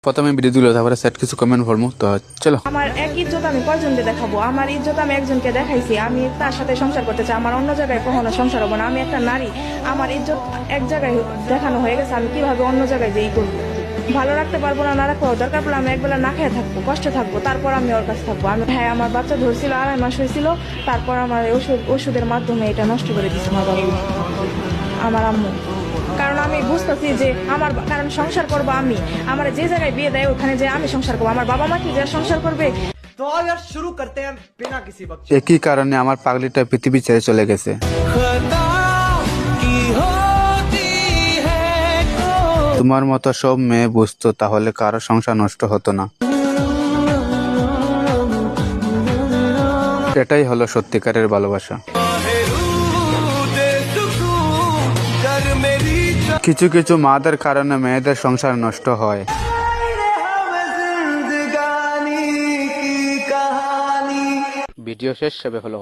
প্রথমে ভিডিও দিল, তারপরে সেট কিছু কমেন্ট পড়বো। তো চলো। আমার এক ইজ্জত আমি কয়জনকে দেখাবো? আমার ইজ্জত আমি একজনকে দেখাইছি, আমি তার সাথে সংসার করতে চাই, আমার অন্য জায়গায় কখনো সংসার হবো না। আমি একটা নারী, আমার ইজ্জত এক জায়গায় দেখানো হয়ে গেছে, আমি কিভাবে অন্য জায়গায় যেই করবো? ভালো রাখতে পারবো না, না রাখবো, দরকার পড়লে আমি একবেলা না খেয়ে থাকবো, কষ্টে থাকবো, তারপর আমি ওর কাছে থাকবো। আমি হ্যাঁ, আমার বাচ্চা ধরছিল, 2.5 মাস হয়েছিল, তারপর আমার ওষুধের মাধ্যমে এটা নষ্ট করে দিচ্ছে আমার বাবা, আমার আম্মু। কারণ আমি বুঝতেছি যে কারণ সংসার করবো আমি, আমার যে জায়গায় বিয়ে দেয় ওখানে যে আমি সংসার করবো, আমার বাবা মা কি যে সংসার করবে? तो आओ यार शुरू करते हैं बिना किसी वक्त। একই কারণে আমার পাগলিটা পৃথিবী ছেড়ে চলে গেছে। তোমার মতো সব মেয়ে বুঝতো, তাহলে কারো সংসার নষ্ট হতো না। এটাই হলো সত্যিকারের ভালোবাসা। কিছু কিছু মাদের কারণে মেয়েদের সংসার নষ্ট হয়। ভিডিও শেষ সবে হলো।